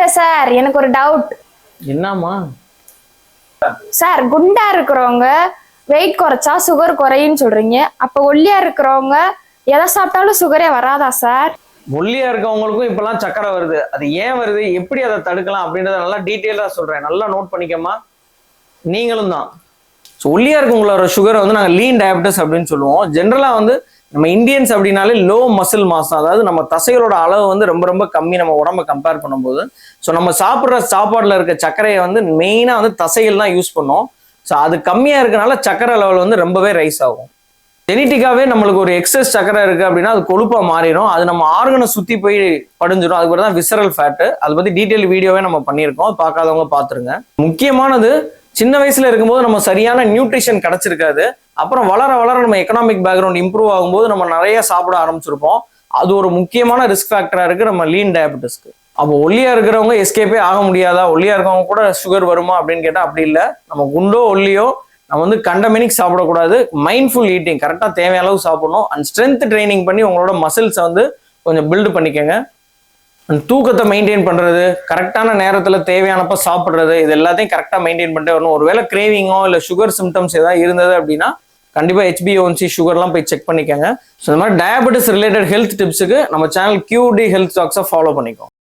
Doctor sir, எனக்கு ஒரு doubt. என்னம்மா? சார், குண்டா இருக்கிறவங்க வெயிட் குறைச்சா சுகர் குறையுன்னு சொல்றீங்க. அப்ப ஒல்லியா இருக்கிறவங்க எதை சாப்பிட்டாலும் சுகரே வராதா சார்? ஒல்லியா இருக்கவங்களுக்கும் இப்பெல்லாம் சக்கரை வருது. அது ஏன் வருது, எப்படி அதை தடுக்கலாம் அப்படின்றத நல்லா டீட்டெயிலா சொல்றேன். நல்லா நோட் பண்ணிக்கமா. நீங்களும் தான். ஒல்லியா இருக்கவங்களோட சுகரை வந்து நாங்கள் லீன் டயபெட்டிஸ் அப்படின்னு சொல்லுவோம். ஜென்ரலா வந்து நம்ம இந்தியன்ஸ் அப்படின்னாலே லோ மசில் மாஸ், அதாவது நம்ம தசைகளோட அளவு வந்து ரொம்ப ரொம்ப கம்மி நம்ம உடம்ப கம்பேர் பண்ணும்போது. ஸோ நம்ம சாப்பிட்ற சாப்பாடுல இருக்க சர்க்கரையை வந்து மெயினாக வந்து தசைகள் தான் யூஸ் பண்ணோம். ஸோ அது கம்மியா இருக்கனால சக்கரை லெவல் வந்து ரொம்பவே ரைஸ் ஆகும். ஜெனட்டிக்காவே நம்மளுக்கு ஒரு எக்ஸஸ் சக்கரை இருக்கு அப்படின்னா அது கொழுப்பா மாறிடும். அது நம்ம ஆர்கனை சுத்தி போய் படிஞ்சிடும். அதுக்கு தான் விசரல் ஃபேட்டு. அதை பத்தி டீட்டெயில் வீடியோவே நம்ம பண்ணியிருக்கோம். பார்க்காதவங்க பார்த்துருங்க. முக்கியமானது, சின்ன வயசுல இருக்கும்போது நம்ம சரியான நியூட்ரிஷன் கிடைச்சிருக்காது. அப்புறம் வளர வளர நம்ம எக்கனாமிக் பேக்ரவுண்ட் இம்ப்ரூவ் ஆகும்போது நம்ம நிறைய சாப்பிட ஆரம்பிச்சிருப்போம். அது ஒரு முக்கியமான ரிஸ்க் ஃபேக்டரா இருக்கு நம்ம லீன் டயபெட்டிஸ்க்கு. அப்போ ஒல்லியா இருக்கிறவங்க எஸ்கேப்பே ஆக முடியாதா, ஒல்லியா இருக்கவங்க கூட சுகர் வருமா அப்படின்னு கேட்டா அப்படி இல்லை. நம்ம குண்டோ ஒல்லியோ நம்ம வந்து கண்டமெனிக் சாப்பிடக்கூடாது. மைண்ட்ஃபுல் ஈட்டிங், கரெக்டாக தேவையான அளவு சாப்பிடணும். அண்ட் ஸ்ட்ரென்த் ட்ரைனிங் பண்ணி உங்களோட மசில்ஸை வந்து கொஞ்சம் பில்டு பண்ணிக்கோங்க. தூக்கத்தை மெயின்டைன் பண்றது, கரெக்டான நேரத்துல தேவையானப்ப சாப்பிட்றது, இது எல்லாத்தையும் கரெக்டா மெயின்டைன் பண்ணிட்டே வரணும். ஒருவேளை கிரேவிங்கோ இல்லை சுகர் சிம்டம்ஸ் ஏதாவது இருந்தது அப்படின்னா கண்டிப்பா HbA1c சுகர்லாம் போய் செக் பண்ணிக்கோங்க. ஸோ இந்த மாதிரி டயபெட்டிஸ் ரிலேட்டட் ஹெல்த் டிப்ஸுக்கு நம்ம சேனல் QD ஹெல்த் டாக்ஸை ஃபாலோ பண்ணிக்கோங்க.